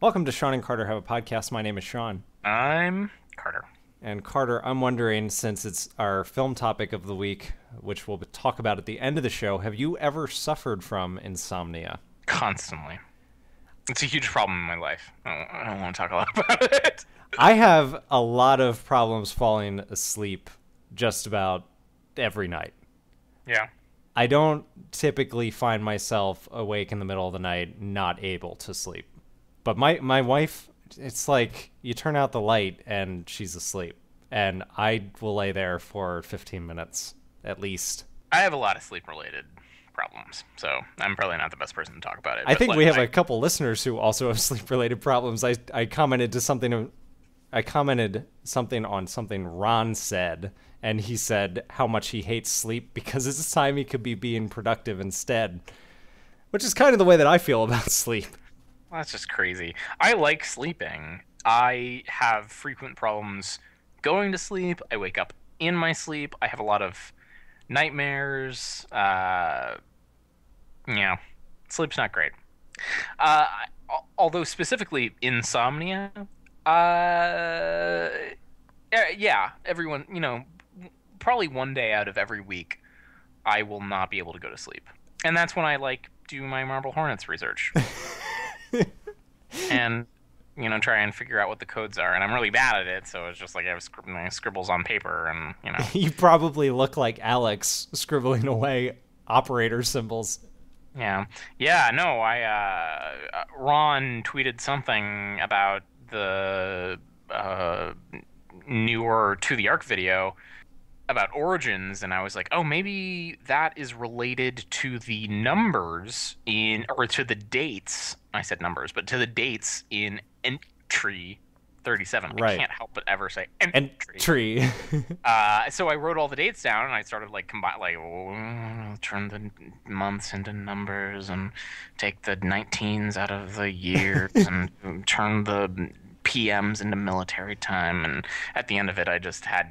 Welcome to Shawn and Carter Have a Podcast. My name is Shawn. I'm Carter. And Carter, I'm wondering, since it's our film topic of the week, which we'll talk about at the end of the show, have you ever suffered from insomnia? Constantly. It's a huge problem in my life. I don't want to talk a lot about it. I have a lot of problems falling asleep just about every night. Yeah. I don't typically find myself awake in the middle of the night not able to sleep. But my wife, it's like you turn out the light and she's asleep. And I will lay there for 15 minutes at least. I have a lot of sleep-related problems, so I'm probably not the best person to talk about it. I think we have a couple listeners who also have sleep-related problems. I commented something on something Ron said, and he said how much he hates sleep because it's time he could be being productive instead, which is kind of the way that I feel about sleep. Well, that's just crazy. I like sleeping. I have frequent problems going to sleep. I wake up in my sleep. I have a lot of nightmares. Sleep's not great. Although specifically insomnia, everyone, probably one day out of every week, I will not be able to go to sleep. And that's when I, do my Marble Hornets research. And, try and figure out what the codes are. And I'm really bad at it, so it's just like I have my scribbles on paper and, You probably look like Alex scribbling away operator symbols. Yeah. Yeah, no, Ron tweeted something about the newer To the Ark video about Origins, and I was like, oh, maybe that is related to the numbers or to the dates. I said numbers, but to the dates in entry 37. Right. I can't help but ever say entry. So I wrote all the dates down, and I started turn the months into numbers and take the 19s out of the years and turn the PMs into military time, and at the end of it, I just had,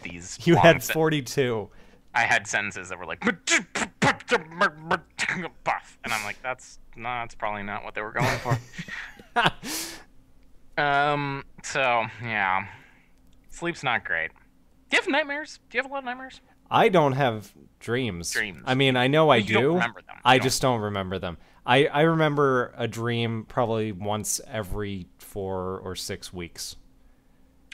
these. You had 42. I had sentences that were like, and I'm like, that's probably not what they were going for. So yeah, sleep's not great. Do you have nightmares? Do you have a lot of nightmares? I don't have dreams. I mean, I know I do. You don't remember them. I just don't remember them. I remember a dream probably once every 4 or 6 weeks.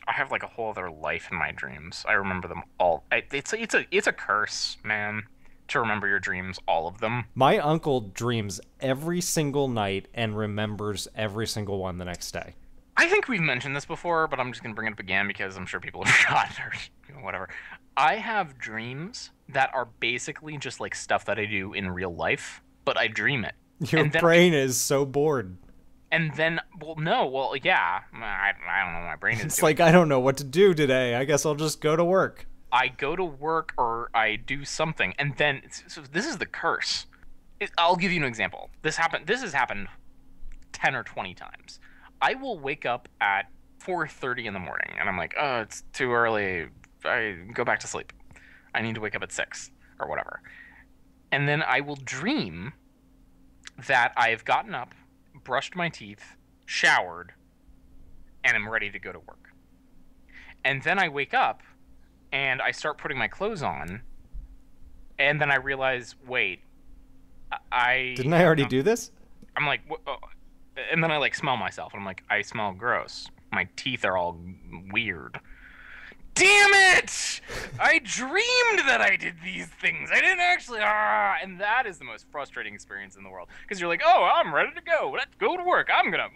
I have a whole other life in my dreams. I remember them all. It's a curse, man, to remember your dreams, all of them. My uncle dreams every single night and remembers every single one the next day. I think we've mentioned this before, but I'm just going to bring it up again because I'm sure people have forgotten or whatever. I have dreams that are basically just stuff that I do in real life, but I dream it. Your brain is so bored. And then, yeah. I don't know what my brain is It's doing. I don't know what to do today. I guess I'll just go to work. I go to work or I do something, and then, so this is the curse. I'll give you an example. This has happened 10 or 20 times. I will wake up at 4:30 in the morning, and I'm like, oh, it's too early. I go back to sleep. I need to wake up at 6 or whatever. And then I will dream that I've gotten up, brushed my teeth, showered, and I'm ready to go to work. And then I wake up, and I start putting my clothes on, and then I realize, wait, Didn't I already do this? I'm like, and then I smell myself, and I'm like, I smell gross. My teeth are all weird. Damn it! I dreamed that I did these things. I didn't actually. And that is the most frustrating experience in the world. Because you're like, oh, I'm ready to go. Let's go to work. I'm gonna.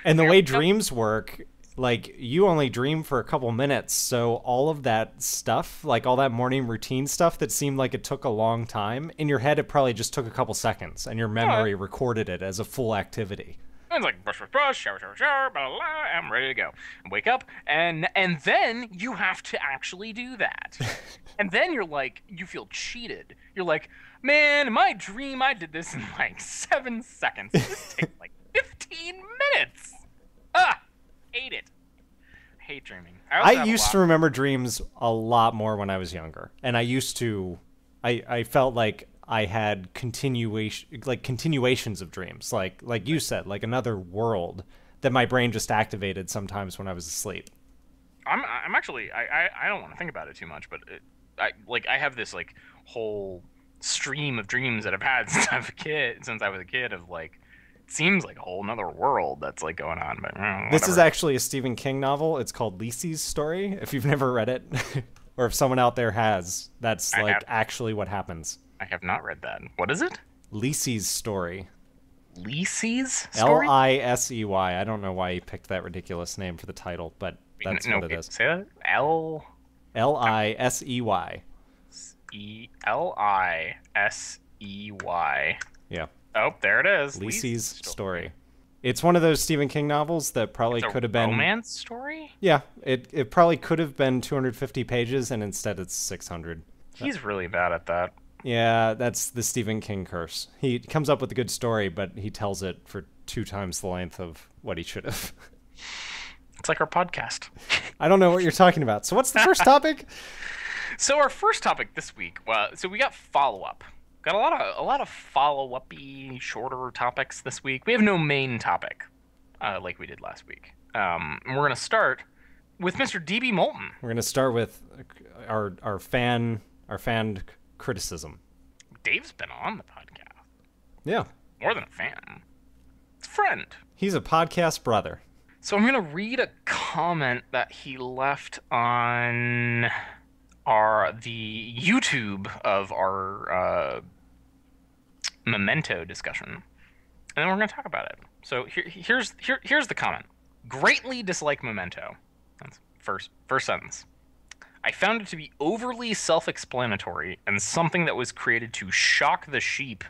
And the way dreams work, you only dream for a couple minutes, so all of that stuff, all that morning routine stuff that seemed like it took a long time, in your head it probably just took a couple seconds, and your memory recorded it as a full activity. And it's brush, shower, blah, blah, blah, I'm ready to go. And wake up, and then you have to actually do that. And then you feel cheated. You're like, man, in my dream, I did this in 7 seconds. This takes 15 minutes. Hate it. I hate dreaming. I used to remember dreams a lot more when I was younger. And I felt like I had continuations of dreams, like you said, like another world that my brain just activated sometimes when I was asleep. I'm actually I don't want to think about it too much, but I have this like whole stream of dreams that I've had since I was a kid of like, it seems like a whole nother world that's like going on. But this is actually a Stephen King novel. It's called Lisey's Story. If you've never read it, or if someone out there has, that's actually what happens. I have not read that. What is it? Lisey's Story. Lisey's Story? Lisey. I don't know why he picked that ridiculous name for the title, but that's what it is. Say that? Lisey. Lisey. Yeah. Oh, there it is. Lisey's Story. It's one of those Stephen King novels that probably could have been romance story. Yeah, it probably could have been 250 pages, and instead it's 600. He's really bad at that. Yeah, that's the Stephen King curse. He comes up with a good story, but he tells it for 2 times the length of what he should have. It's like our podcast. I don't know what you're talking about. So what's the first topic? So our first topic this week, so we got follow-up. Got a lot of follow-up-y, shorter topics this week. We have no main topic, like we did last week. And we're gonna start with Mr. D.B. Moulton. We're gonna start with our fan criticism. Dave's been on the podcast. Yeah. More than a fan. It's a friend. He's a podcast brother. So I'm gonna read a comment that he left on the YouTube of our Memento discussion, and then we're going to talk about it. So here's the comment. Greatly dislike Memento. That's first sentence. I found it to be overly self-explanatory and something that was created to shock the sheep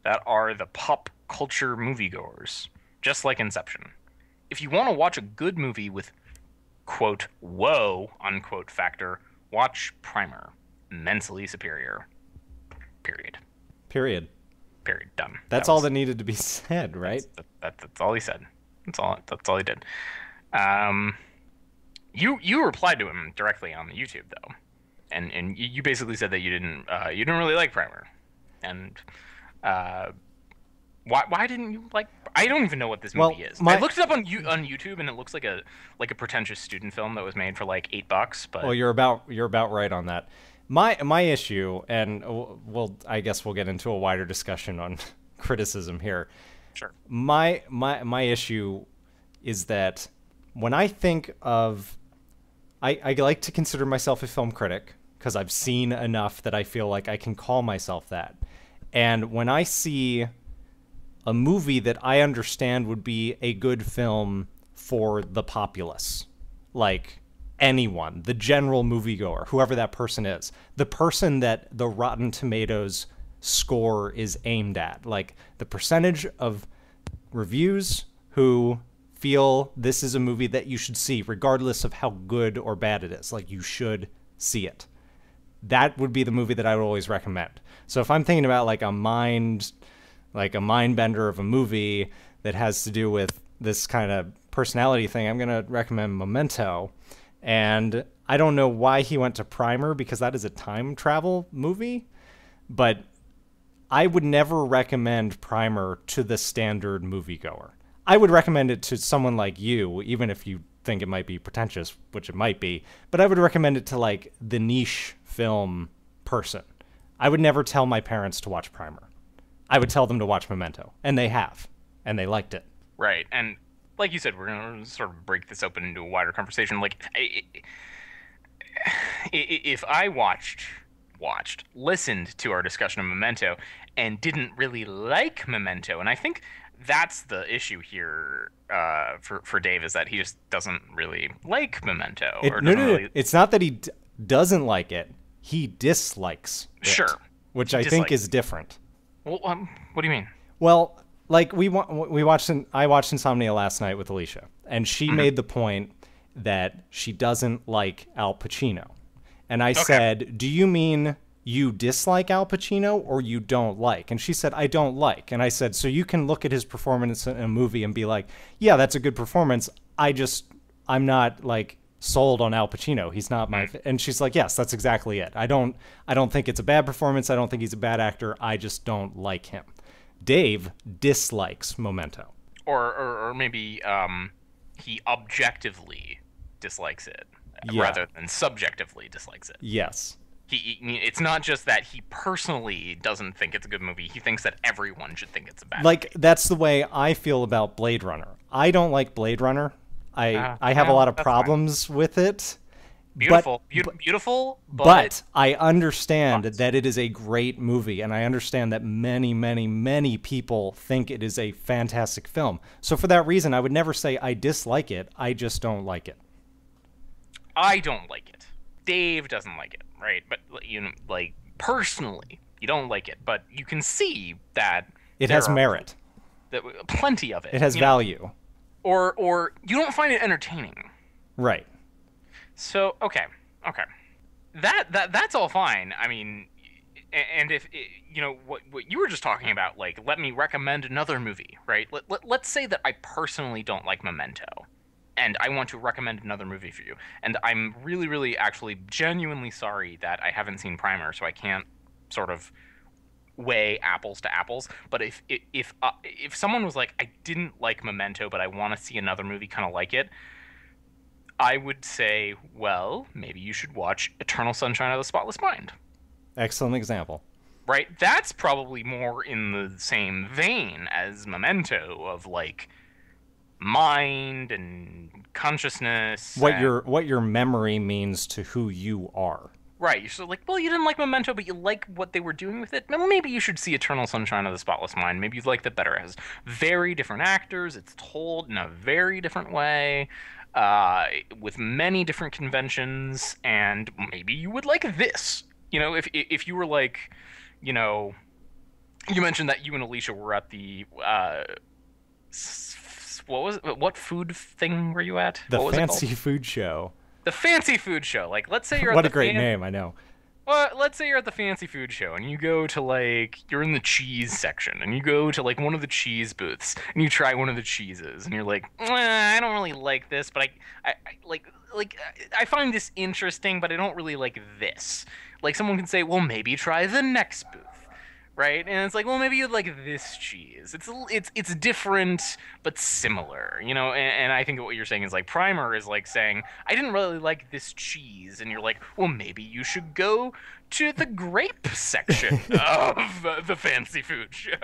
that are the pop culture moviegoers, just like Inception. If you want to watch a good movie with quote whoa unquote factor, watch Primer. Immensely superior. Period. Done. That's all that needed to be said, right? That's all he said. That's all he did. You replied to him directly on the YouTube though, and you basically said that you didn't really like Primer, and why didn't you like? I don't even know what this movie is. I looked it up on YouTube, and it looks like a pretentious student film that was made for like $8. But well, you're about right on that. My issue, and I guess we'll get into a wider discussion on criticism here. Sure. My issue is that when I think of, I like to consider myself a film critic because I've seen enough that I feel like I can call myself that. And when I see a movie that I understand would be a good film for the populace, like anyone, the general moviegoer, whoever that person is, the person that the Rotten Tomatoes score is aimed at, like the percentage of reviews who feel this is a movie that you should see regardless of how good or bad it is, like you should see it. That would be the movie that I would always recommend. So if I'm thinking about like a mind bender of a movie that has to do with this kind of personality thing, I'm going to recommend Memento. And I don't know why he went to Primer, because that is a time travel movie, but I would never recommend Primer to the standard moviegoer. I would recommend it to someone like you, even if you think it might be pretentious, which it might be, but I would recommend it to like the niche film person. I would never tell my parents to watch Primer. I would tell them to watch Memento, and they have, and they liked it. Right, and like you said, we're going to sort of break this open into a wider conversation. Like, if I listened to our discussion of Memento and didn't really like Memento, and I think that's the issue here for Dave, is that he just doesn't really like Memento. It's not that he doesn't like it. He dislikes it. Sure. Which I think is different. Well, what do you mean? Well, like I watched Insomnia last night with Alicia, and she made the point that she doesn't like Al Pacino. And I said, do you mean you dislike Al Pacino or you don't like? And she said, I don't like. And I said, so you can look at his performance in a movie and be like, yeah, that's a good performance. I'm not like sold on Al Pacino. He's not my and she's like, yes, that's exactly it. I don't think it's a bad performance. I don't think he's a bad actor. I just don't like him. Dave dislikes Memento. Or maybe he objectively dislikes it rather than subjectively dislikes it. Yes. It's not just that he personally doesn't think it's a good movie. He thinks that everyone should think it's a bad movie. movie. That's the way I feel about Blade Runner. I don't like Blade Runner. I have a lot of problems with it. Beautiful, but I understand that it is a great movie, and I understand that many, many, many people think it is a fantastic film. So for that reason, I would never say I dislike it. I just don't like it. I don't like it. Dave doesn't like it, right? But like personally, you don't like it, but you can see that it has merit. Plenty of it. It has value. Or you don't find it entertaining. Right. So okay. That's all fine. I mean, and if what you were just talking about, like, let me recommend another movie, right? Let's say that I personally don't like Memento, and I want to recommend another movie for you, and I'm really, really, actually, genuinely sorry that I haven't seen Primer, so I can't sort of weigh apples to apples. But if someone was like, I didn't like Memento, but I want to see another movie kind of like it, I would say, well, maybe you should watch Eternal Sunshine of the Spotless Mind. Excellent example. Right? That's probably more in the same vein as Memento of, like, mind and consciousness. What your memory means to who you are. Right. You're sort of like, well, you didn't like Memento, but you like what they were doing with it. Well, maybe you should see Eternal Sunshine of the Spotless Mind. Maybe you'd like that better. It has very different actors. It's told in a very different way, with many different conventions, and maybe you would like this. If you were like, you mentioned that you and Alicia were at the what food thing were you at? The fancy food show. The fancy food show. Like, let's say you're what at a great name, I know. Well, let's say you're at the fancy food show and you go to, like, you're in the cheese section and you go to, like, one of the cheese booths and you try one of the cheeses and you're like, I don't really like this, but I find this interesting, but I don't really like this. Like, someone can say, well, maybe try the next booth. Right? And it's like, well, maybe you'd like this cheese. It's different but similar, and I think what you're saying is, like, Primer is like saying, I didn't really like this cheese, and you're like, well, maybe you should go to the grape section of the fancy food show.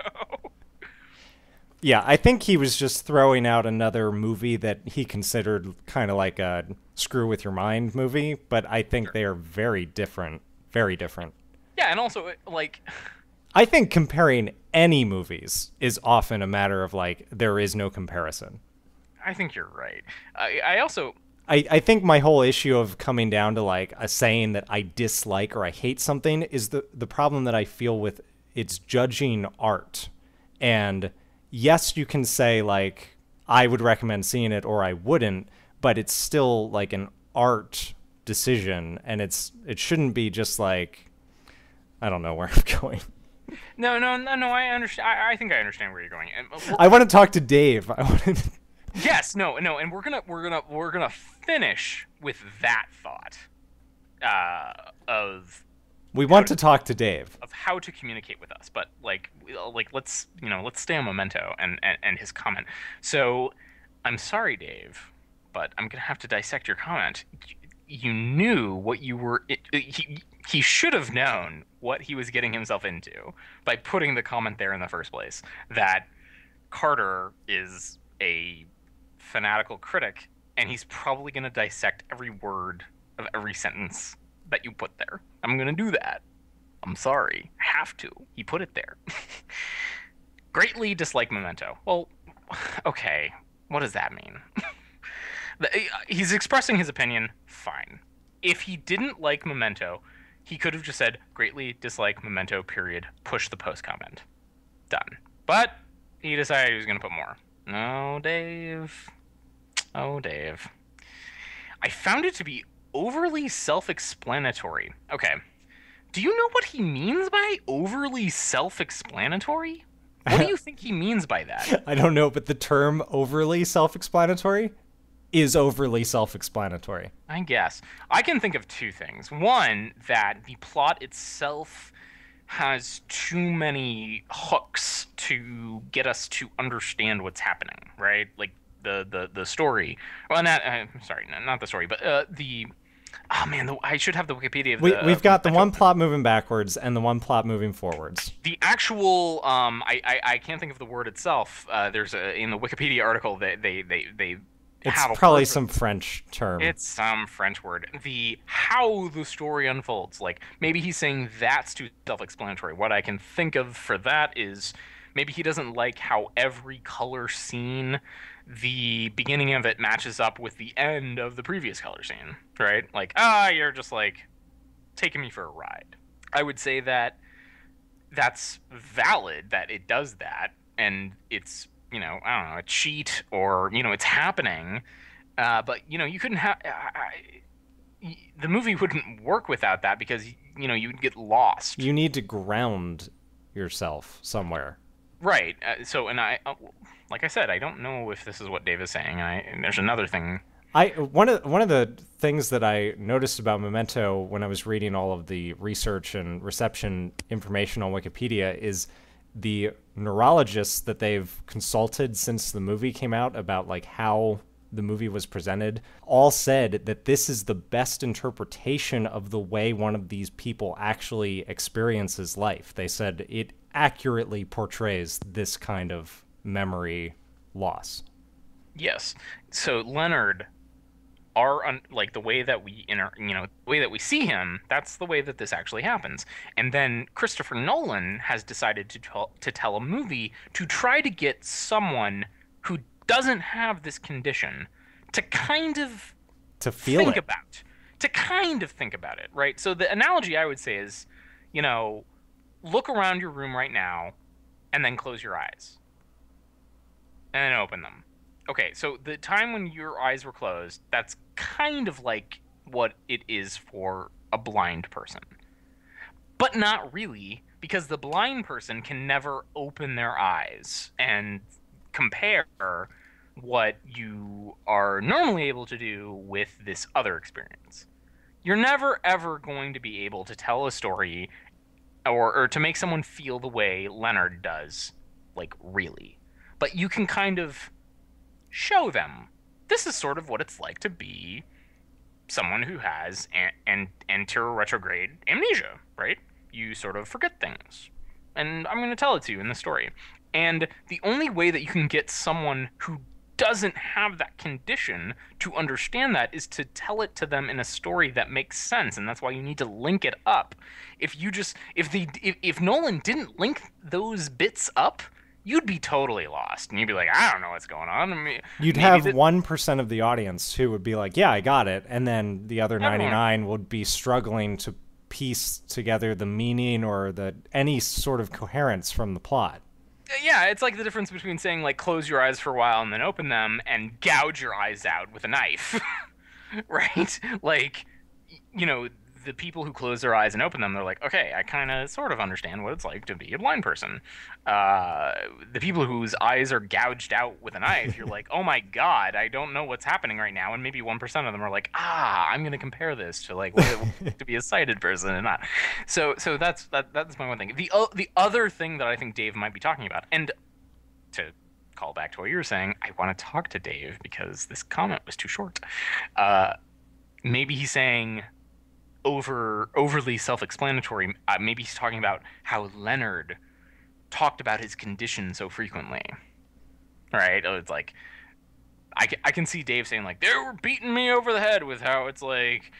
Yeah, I think he was just throwing out another movie that he considered kind of like a screw with your mind movie, but I think they are very different. Very different. Yeah, and also, like, I think comparing any movies is often a matter of, like, there is no comparison. I think you're right. I think my whole issue of coming down to, like, a saying that I dislike or I hate something is the problem that I feel with it's judging art. And yes, you can say, like, I would recommend seeing it or I wouldn't, but it's still, like, an art decision, and it shouldn't be just, like, I don't know where I'm going. No. I understand. I think I understand where you're going. I want to talk to Dave. Yes, no, and we're gonna finish with that thought of. We want to talk to Dave of how to communicate with us, but like let's stay on Memento and his comment. So, I'm sorry, Dave, but I'm gonna have to dissect your comment. You knew what you were. He should have known what he was getting himself into by putting the comment there in the first place, that Carter is a fanatical critic, and he's probably going to dissect every word of every sentence that you put there. I'm going to do that. I'm sorry. I have to. He put it there. Greatly dislike Memento. Well, okay. What does that mean? He's expressing his opinion. Fine. If he didn't like Memento, he could have just said, greatly dislike Memento, period, push the post comment. Done. But he decided he was going to put more. Oh, Dave. I found it to be overly self-explanatory. Okay. Do you know what he means by overly self-explanatory? What do you think he means by that? I don't know, but the term overly self-explanatory? is overly self-explanatory. I guess. I can think of two things. One, that the plot itself has too many hooks to get us to understand what's happening, right? Like the story. Well, not sorry, not the story, but the. Oh man, I should have the Wikipedia. Of We've got the one plot moving backwards and the one plot moving forwards. The actual I can't think of the word itself. There's in the Wikipedia article that they it's probably some French term. It's some French word. How the story unfolds. Like, maybe he's saying that's too self-explanatory. What I can think of for that is maybe he doesn't like how every color scene, the beginning of it matches up with the end of the previous color scene, right? Like, you're just like taking me for a ride. I would say that that's valid that it does that, and it's, I don't know, a cheat, or, it's happening. But, you couldn't have... the movie wouldn't work without that, because, you'd get lost. You need to ground yourself somewhere. Right. Like I said, I don't know if this is what Dave is saying. And there's another thing. One of the things that I noticed about Memento when I was reading all of the research and reception information on Wikipedia is the neurologists that they've consulted since the movie came out about like how the movie was presented all said that this is the best interpretation of the way one of these people actually experiences life. They said it accurately portrays this kind of memory loss. Yes. So Leonard, like the way that the way that we see him, that's the way that this actually happens. And then Christopher Nolan has decided to tell a movie to try to get someone who doesn't have this condition to kind of think about it, right? So the analogy I would say is, look around your room right now and then close your eyes and then open them. Okay, so the time when your eyes were closed, that's kind of like what it is for a blind person. But not really, because the blind person can never open their eyes and compare what you are normally able to do with this other experience. You're never, ever going to be able to tell a story or to make someone feel the way Leonard does, like, really. But you can kind of show them, this is sort of what it's like to be someone who has anteroretrograde amnesia, right? You sort of forget things. And I'm going to tell it to you in the story. And the only way that you can get someone who doesn't have that condition to understand that is to tell it to them in a story that makes sense, and that's why you need to link it up. If Nolan didn't link those bits up, you'd be totally lost, and you'd be like, I don't know what's going on. I mean, you'd have 1% of the audience who would be like, yeah, I got it, and then the other 99 would be struggling to piece together the meaning or any sort of coherence from the plot. Yeah, it's like the difference between saying, like, close your eyes for a while and then open them and gouge your eyes out with a knife, right? Like, the people who close their eyes and open them, they're like, okay, I kind of sort of understand what it's like to be a blind person. The people whose eyes are gouged out with a knife, you're like, oh my God, I don't know what's happening right now. And maybe 1% of them are like, I'm going to compare this to like to be a sighted person and not. So that's my one thing. The other thing that I think Dave might be talking about, and to call back to what you were saying, I want to talk to Dave because this comment was too short. Maybe he's saying overly self-explanatory. Maybe he's talking about how Leonard talked about his condition so frequently. Right? It's like, I can see Dave saying, like, they were beating me over the head with how it's like,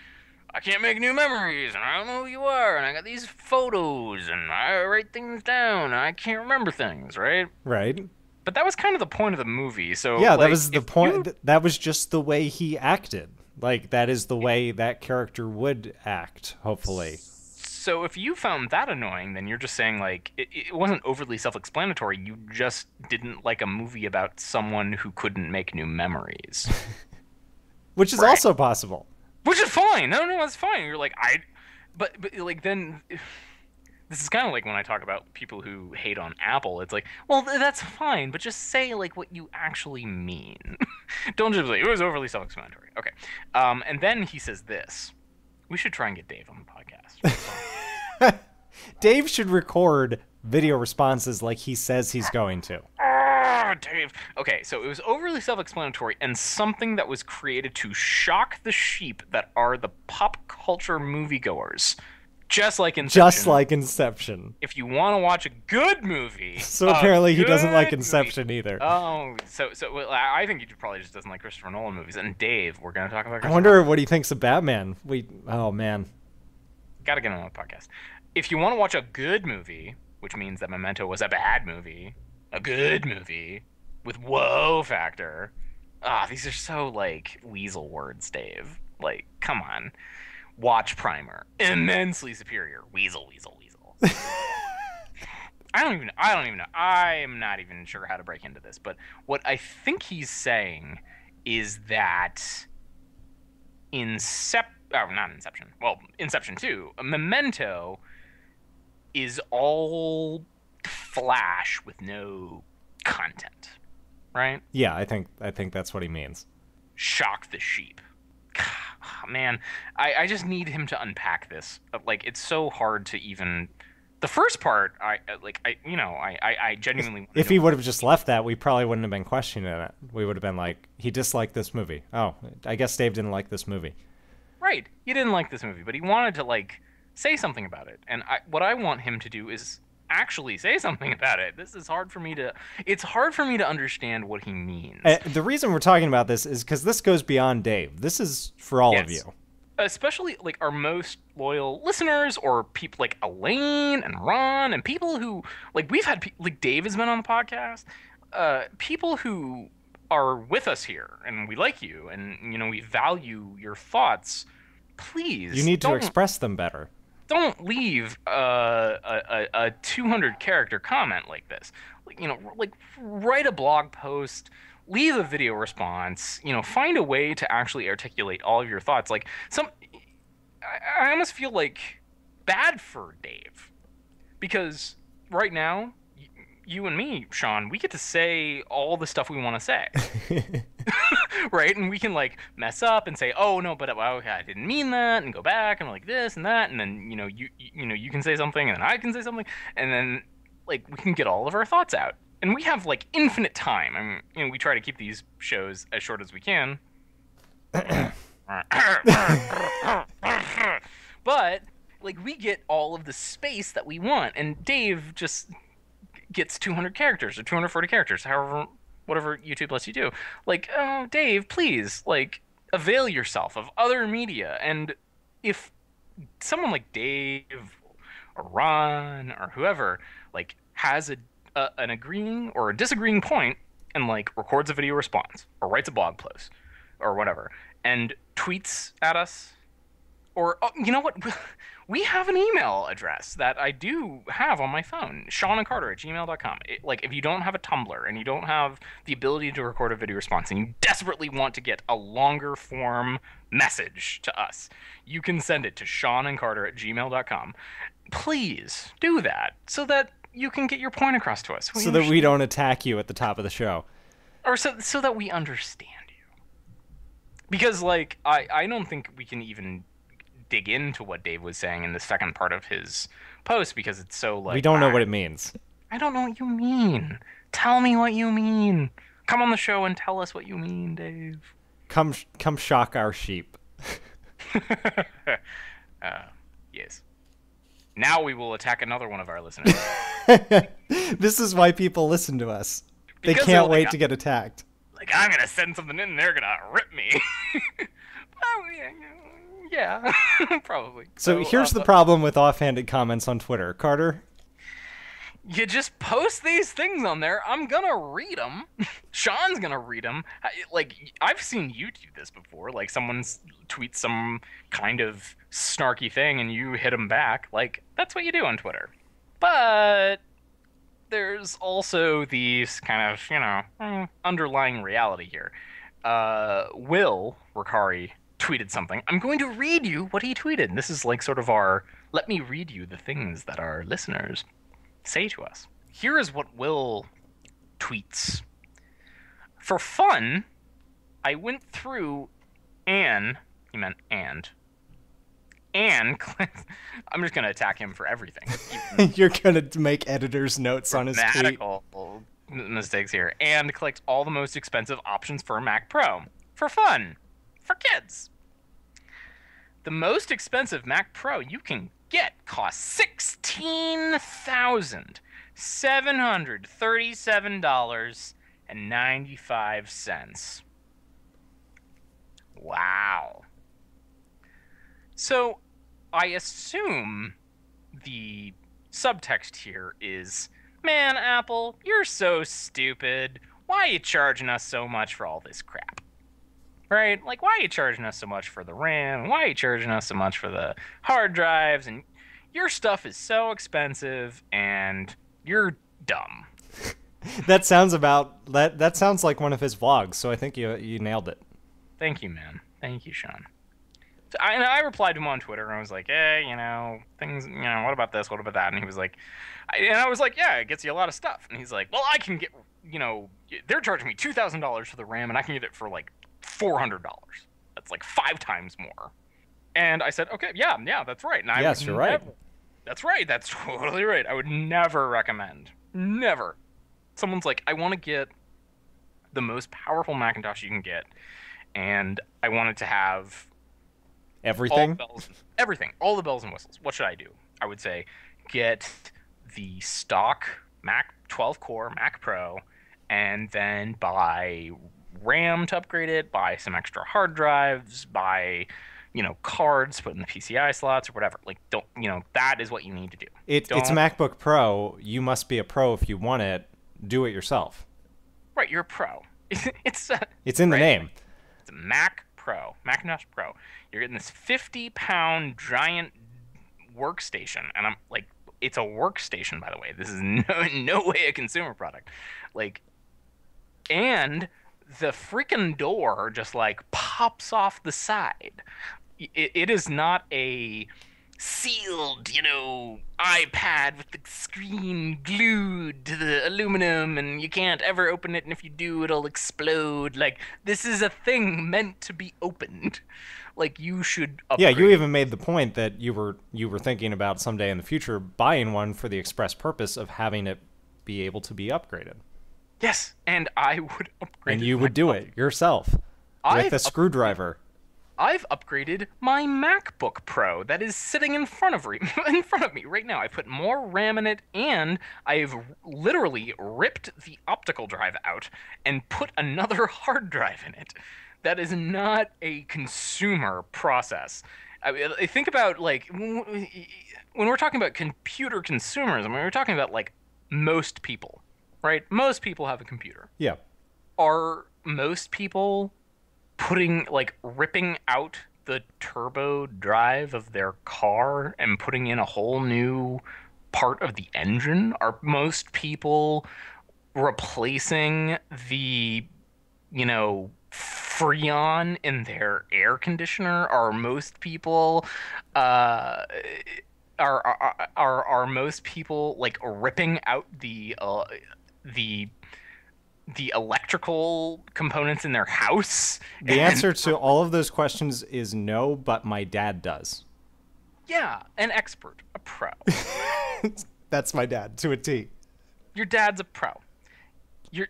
I can't make new memories, and I don't know who you are, and I got these photos, and I write things down, and I can't remember things, right? Right. But that was kind of the point of the movie, so... Yeah, that was the point. That was just the way he acted. Like, that is the way that character would act, hopefully. So if you found that annoying, then you're just saying, like, it wasn't overly self-explanatory. You just didn't like a movie about someone who couldn't make new memories. Which is also possible. Which is fine. No, that's fine. You're like, but like, then This is kind of like when I talk about people who hate on Apple. It's like, well, that's fine, but just say like what you actually mean. Don't just say it was overly self-explanatory. Okay. And then he says this. We should try and get Dave on the podcast. Dave should record video responses like he says he's going to. Dave. Okay, so it was overly self-explanatory and something that was created to shock the sheep that are the pop culture moviegoers. Just like Inception. Just like Inception. If you want to watch a good movie... So apparently he doesn't like Inception either. Oh, so well, I think he probably just doesn't like Christopher Nolan movies. And Dave, we're going to talk about I wonder what he thinks of Batman. Oh, man. Gotta get him on the podcast. If you want to watch a good movie, which means that Memento was a bad movie, a good movie with whoa factor. These are so, like, weasel words, Dave. Like, come on. Watch Primer. Immensely superior. Weasel. I don't even know. I am not even sure how to break into this, but what I think he's saying is that Inception 2, Memento is all flash with no content, right? Yeah, I think that's what he means. Shock the sheep. Man, I just need him to unpack this. Like, it's so hard to even... The first part, I genuinely... If he would have just left that, we probably wouldn't have been questioning it. We would have been like, he disliked this movie. Oh, I guess Dave didn't like this movie. Right. He didn't like this movie, but he wanted to, like, say something about it. And what I want him to do is actually say something about it. It's hard for me to understand what he means. The reason we're talking about this is because this goes beyond Dave. This is for all of you. Especially, like, our most loyal listeners, or people like Elaine and Ron, and people who, like, we've had, like, Dave has been on the podcast, people who are with us here, and we like you, and, you know, we value your thoughts. Please. You need to express them better. Don't leave a 200-character comment like this. You know, like, write a blog post, leave a video response, you know, find a way to actually articulate all of your thoughts. Like, I almost feel like bad for Dave, because right now, you and me, Shawn, we get to say all the stuff we want to say. Right? And we can, like, mess up and say, oh, no, but okay, I didn't mean that, and go back and like this and that, and then, you know, you can say something, and then I can say something, and then, like, we can get all of our thoughts out. And we have, like, infinite time. I mean, you know, we try to keep these shows as short as we can. But, like, we get all of the space that we want, and Dave just gets 200 characters or 240 characters, whatever YouTube lets you do. Like, oh, Dave, please, like, avail yourself of other media. And if someone like Dave or Ron or whoever, like, has an agreeing or a disagreeing point, and, like, records a video response or writes a blog post or whatever and tweets at us, or, oh, you know what? We have an email address that I do have on my phone, shawnandcarter@gmail.com. Like, if you don't have a Tumblr and you don't have the ability to record a video response and you desperately want to get a longer form message to us, you can send it to shawnandcarter@gmail.com. Please do that so that you can get your point across to us. So that we don't attack you at the top of the show. Or so that we understand you. Because, like, I don't think we can even dig into what Dave was saying in the second part of his post, because it's so, like... We don't know what it means. I don't know what you mean. Tell me what you mean. Come on the show and tell us what you mean, Dave. Come shock our sheep. Yes. Now we will attack another one of our listeners. This is why people listen to us. They Because can't wait to get attacked. Like, I'm going to send something in and they're going to rip me. Oh, yeah, probably. So here's the problem with offhanded comments on Twitter. Carter? You just post these things on there. I'm going to read them. Shawn's going to read them. Like, I've seen you do this before. Like, someone tweets some kind of snarky thing and you hit them back. Like, that's what you do on Twitter. But there's also these kind of, you know, underlying reality here. Will Ricari tweeted something. I'm going to read you what he tweeted. This is like sort of our, let me read you the things that our listeners say to us. Here is what Will tweets. For fun, I went through he meant and I'm just going to attack him for everything. You're going to make editor's notes on his tweet. Grammatical mistakes here. And clicked all the most expensive options for a Mac Pro. For fun. For kids. The most expensive Mac Pro you can get costs $16,737.95. Wow. So, I assume the subtext here is, man, Apple, you're so stupid. Why are you charging us so much for all this crap? Right? Like, why are you charging us so much for the RAM? Why are you charging us so much for the hard drives? And your stuff is so expensive, and you're dumb. That sounds that sounds like one of his vlogs, so I think you nailed it. Thank you, man. Thank you, Shawn. So I replied to him on Twitter, and I was like, hey, things, what about this? What about that? And he was like, I was like, yeah, it gets you a lot of stuff. And he's like, well, I can get, they're charging me $2,000 for the RAM, and I can get it for like $400. That's like 5 times more. And I said, okay, yeah, that's right. And yes, you're right. That's right. That's totally right. I would never recommend. Never. Someone's like, I want to get the most powerful Macintosh you can get, and I want it to have everything. All the bells and whistles. What should I do? I would say, get the stock Mac 12-core Mac Pro, and then buy RAM to upgrade it, buy some extra hard drives, buy cards, put in the PCI slots or whatever. Like, that is what you need to do. It's a MacBook Pro. You must be a pro if you want it. Do it yourself. Right, you're a pro. It's in the name. It's a Mac Pro, Macintosh Pro. You're getting this 50-pound giant workstation, and I'm like, it's a workstation, by the way. This is no way a consumer product. Like, and the freaking door just like pops off the side. It is not a sealed, iPad with the screen glued to the aluminum and you can't ever open it, and if you do, it'll explode. Like, this is a thing meant to be opened. Like, you should upgrade. Yeah, you even made the point that you were thinking about someday in the future buying one for the express purpose of having it be able to be upgraded. Yes, and I would upgrade. And you would do it yourself with a screwdriver. I've upgraded my MacBook Pro that is sitting in front of me right now. I put more RAM in it, and I've literally ripped the optical drive out and put another hard drive in it. That is not a consumer process. I think about, like, when we're talking about computer consumers, we're talking about, like, most people, right? Most people have a computer. Yeah. Are most people ripping out the turbo drive of their car and putting in a whole new part of the engine? Are most people replacing the, Freon in their air conditioner? Are most people are most people like ripping out the electrical components in their house? The answer to all of those questions is no, but my dad does. Yeah, an expert, a pro. That's my dad, to a T. Your dad's a pro. You're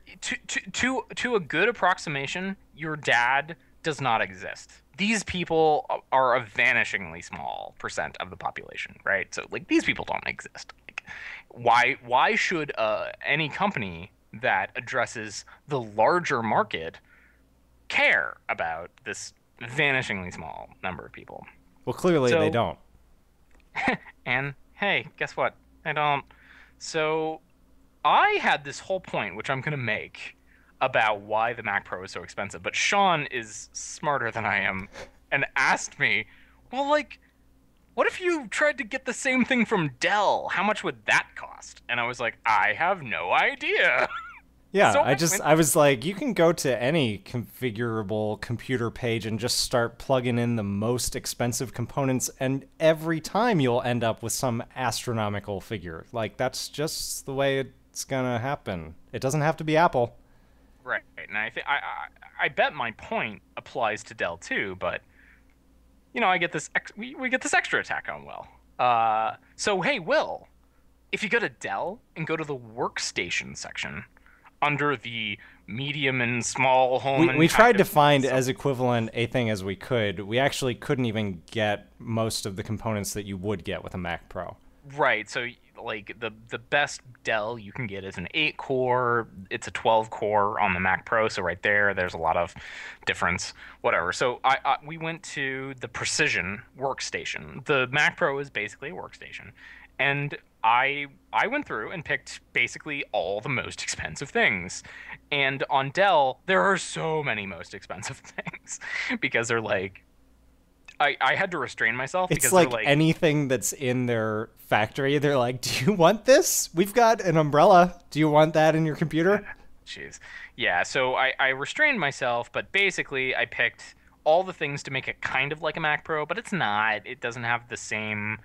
to a good approximation, your dad does not exist. These people are a vanishingly small percent of the population, right? So, like, these people don't exist. Like, why should any company that addresses the larger market care about this vanishingly small number of people? Well, clearly they don't. And hey, guess what? I don't. So I had this whole point, which I'm going to make, about why the Mac Pro is so expensive. But Shawn is smarter than I am and asked me, well, like, what if you tried to get the same thing from Dell? How much would that cost? And I was like, I have no idea. Yeah, So I was like, you can go to any configurable computer page and just start plugging in the most expensive components, and every time you'll end up with some astronomical figure. Like, that's just the way it's gonna happen. It doesn't have to be Apple. right, and I think I bet my point applies to Dell too, but I get this we get this extra attack on Will. So hey, Will, if you go to Dell and go to the workstation section under the medium and small home, We tried to find as equivalent a thing as we could. We actually couldn't even get most of the components that you would get with a Mac Pro. right. So like the best Dell you can get is an 8-core. It's a 12-core on the Mac Pro. So right there's a lot of difference. Whatever. So we went to the Precision workstation. The Mac Pro is basically a workstation, and I went through and picked basically all the most expensive things. And on Dell, there are so many most expensive things because they're like, I had to restrain myself because It's like, they're like anything that's in their factory. They're like, do you want this? We've got an umbrella. Do you want that in your computer? jeez. Yeah, so I restrained myself, but basically I picked all the things to make it kind of like a Mac Pro, but it's not. It doesn't have the same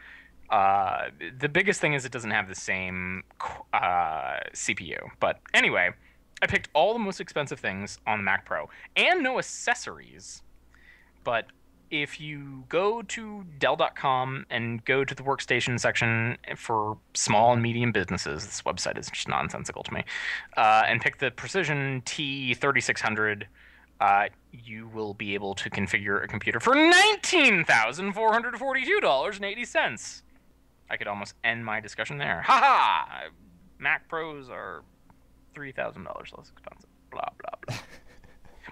the biggest thing is it doesn't have the same CPU. But anyway, I picked all the most expensive things on the Mac Pro and no accessories. But if you go to Dell.com and go to the workstation section for small and medium businesses, this website is just nonsensical to me, and pick the Precision T3600, you will be able to configure a computer for $19,442.80. I could almost end my discussion there. Ha! Mac Pros are $3,000 less expensive. Blah, blah, blah.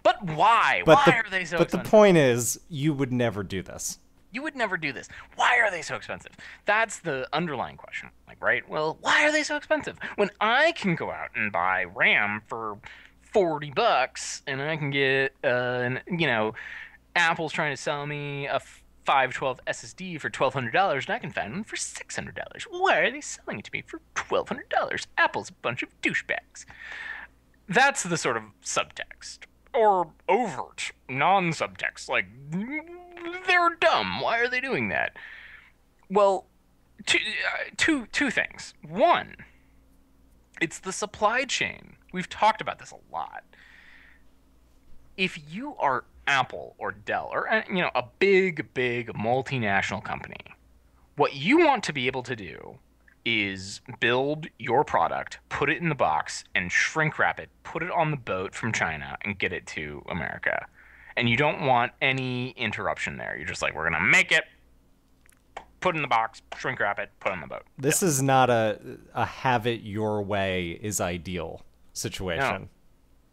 But why? Why are they so expensive? But the point is, you would never do this. You would never do this. Why are they so expensive? That's the underlying question. Like, right? Well, why are they so expensive? When I can go out and buy RAM for $40 and I can get, Apple's trying to sell me a 512 SSD for $1,200 and I can find one for $600. Why are they selling it to me for $1,200? Apple's a bunch of douchebags. That's the sort of subtext. Or overt non-subtext, like, they're dumb. Why are they doing that? Well, two things. One, it's the supply chain. We've talked about this a lot. If you are Apple or Dell or a big multinational company, what you want to be able to do is build your product, put it in the box, and shrink wrap it, put it on the boat from China, and get it to America. And you don't want any interruption there. You're just like, we're going to make it, put it in the box, shrink wrap it, put it on the boat. This is not a have it your way is ideal situation.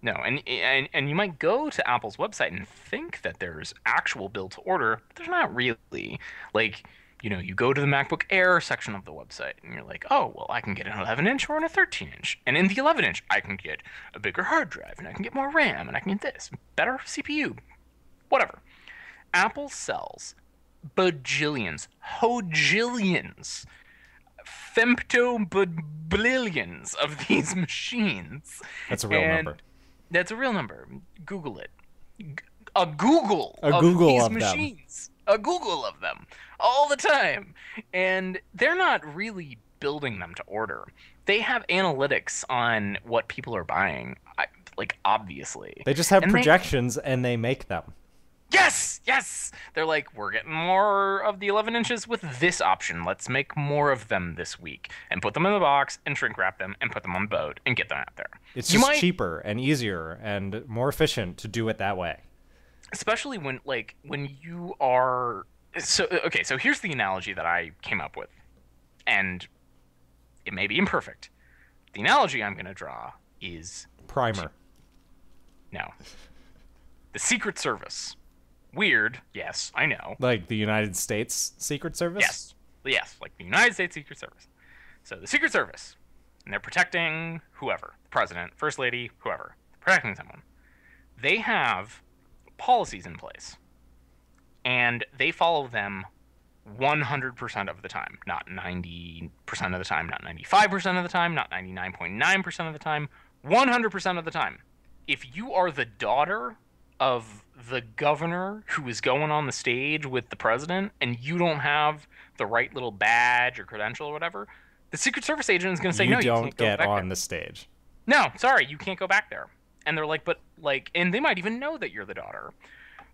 No, and you might go to Apple's website and think that there's actual build to order, but there's not really. Like, you go to the MacBook Air section of the website, and you're like, oh, well, I can get an 11-inch or an 13-inch. And in the 11-inch, I can get a bigger hard drive, and I can get more RAM, and I can get this, better CPU, whatever. Apple sells bajillions, hojillions, femtobrillions of these machines. That's a real number. That's a real number. Google it. A Google of these machines. A Google of them. All the time. And they're not really building them to order. They have analytics on what people are buying, obviously. They just have projections and they make them. Yes! They're like, we're getting more of the 11 inches with this option. Let's make more of them this week. And put them in the box and shrink wrap them and put them on the boat and get them out there. It's just cheaper and easier and more efficient to do it that way. Especially when you are... So here's the analogy that I came up with. And it may be imperfect. The analogy I'm going to draw is... Primer. No. The Secret Service. Weird, yes, I know. Like the United States Secret Service? Yes, like the United States Secret Service. So the Secret Service, and they're protecting whoever, the president, first lady, whoever, protecting someone. They have policies in place, and they follow them 100% of the time. Not 90% of the time, not 95% of the time, not 99.9% of the time, 100% of the time. If you are the daughter of the governor who is going on the stage with the president and you don't have the right little badge or credential or whatever, the Secret Service agent is going to say, You no, you don't can't go get back on there. the stage. No, sorry, you can't go back there. And they're like, but like, and they might even know that you're the daughter.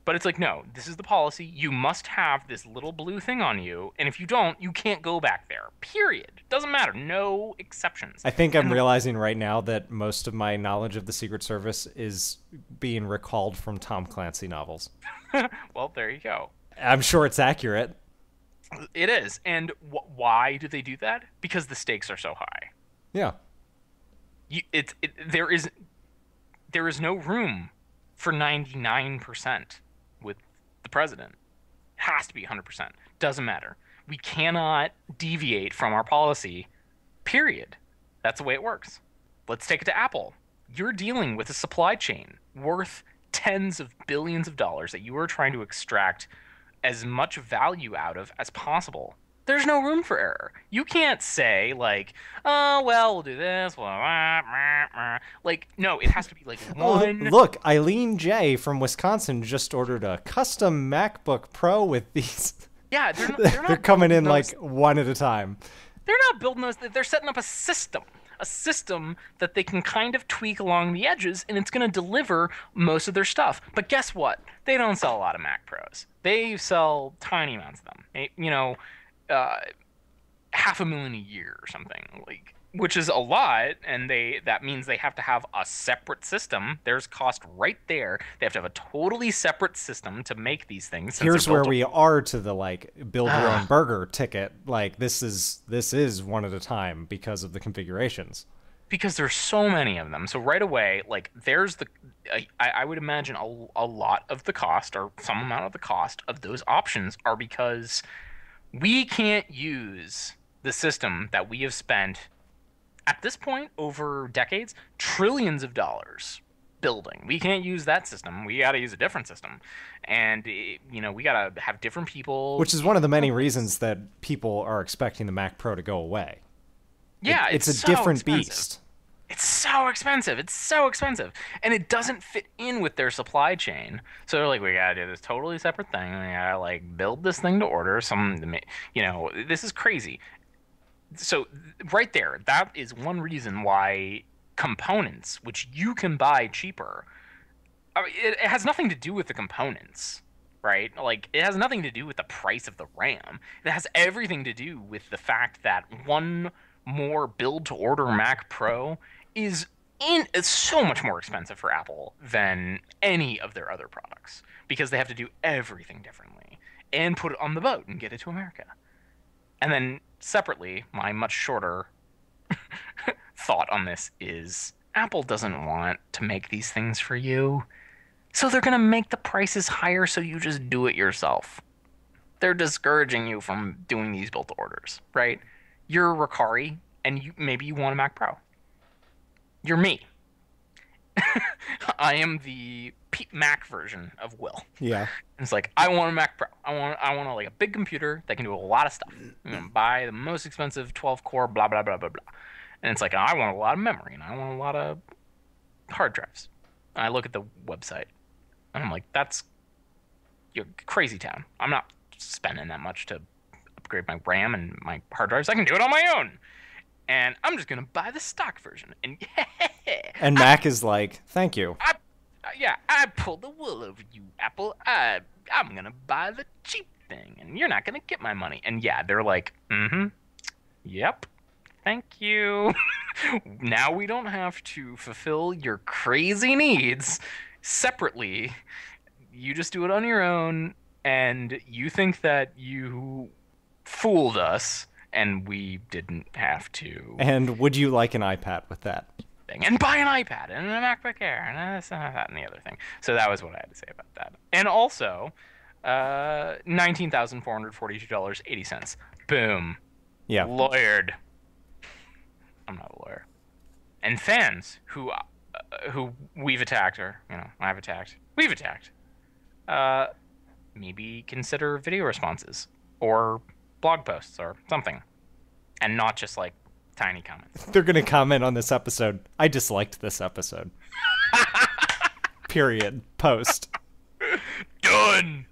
But it's like, no, this is the policy. You must have this little blue thing on you, and if you don't, you can't go back there. Period. Doesn't matter. No exceptions. I think I'm realizing right now that most of my knowledge of the Secret Service is being recalled from Tom Clancy novels. Well, there you go. I'm sure it's accurate. It is. And why do they do that? Because the stakes are so high. Yeah. There is no room for 99% with the president. It has to be 100%. Doesn't matter. We cannot deviate from our policy, period. That's the way it works. Let's take it to Apple. You're dealing with a supply chain worth tens of billions of dollars that you are trying to extract as much value out of as possible. There's no room for error. You can't say, like, oh, well, we'll do this. Like, no, it has to be like one. Oh, look, Eileen J. from Wisconsin just ordered a custom MacBook Pro with these. Yeah, they're not They're coming in those, like one at a time. They're not building those. They're setting up a system that they can kind of tweak along the edges, and it's going to deliver most of their stuff. But guess what? They don't sell a lot of Mac Pros. They sell tiny amounts of them. You know, 500,000 a year or something, like, which is a lot, and that means they have to have a separate system. There's cost right there. They have to have a totally separate system to make these things. Here's where we are to the like build your own burger ticket. Like this is one at a time because of the configurations. Because there's so many of them. So right away, like there's I would imagine a lot of the cost or some amount of the cost of those options are because we can't use the system that we have spent at this point over decades, trillions of dollars building. We can't use that system. We got to use a different system. And, you know, we got to have different people. Which is one of the many reasons that people are expecting the Mac Pro to go away. Yeah, it's a so different expensive. beast. It's so expensive. It's so expensive. And it doesn't fit in with their supply chain. So they're like, we got to do this totally separate thing. We got to, like, build this thing to order. You know, this is crazy. So right there, that is one reason why components, which you can buy cheaper, I mean, it has nothing to do with the components, right? Like, it has nothing to do with the price of the RAM. It has everything to do with the fact that one more build-to-order Mac Pro is so much more expensive for Apple than any of their other products because they have to do everything differently and put it on the boat and get it to America. And then separately, my much shorter thought on this is Apple doesn't want to make these things for you. So they're going to make the prices higher so you just do it yourself. They're discouraging you from doing these built orders, right? You're Ricari, and maybe you want a Mac Pro. You're me. I am the Mac version of Will. Yeah. It's like, I want a Mac Pro. I want like a big computer that can do a lot of stuff. I'm gonna buy the most expensive 12-core, blah, blah, blah, blah, blah. And it's like, I want a lot of memory, and I want a lot of hard drives. And I look at the website, and I'm like, you're crazy town. I'm not spending that much to upgrade my RAM and my hard drives. I can do it on my own. And I'm just going to buy the stock version. And Mac is like, thank you. I pulled the wool over you, Apple. I'm going to buy the cheap thing, and you're not going to get my money. And yeah, they're like, yep, thank you. Now we don't have to fulfill your crazy needs separately. You just do it on your own, and you think that you fooled us, and we didn't have to. And would you like an iPad with that? And buy an iPad and a MacBook Air and this and that and the other thing. So that was what I had to say about that. And also, $19,442.80. Boom. Yeah. Lawyered. I'm not a lawyer. And fans who we've attacked, or I've attacked, we've attacked. Maybe consider video responses or blog posts or something, and not just like Tiny comments. They're going to comment on this episode. I disliked this episode. Period. Post. Done.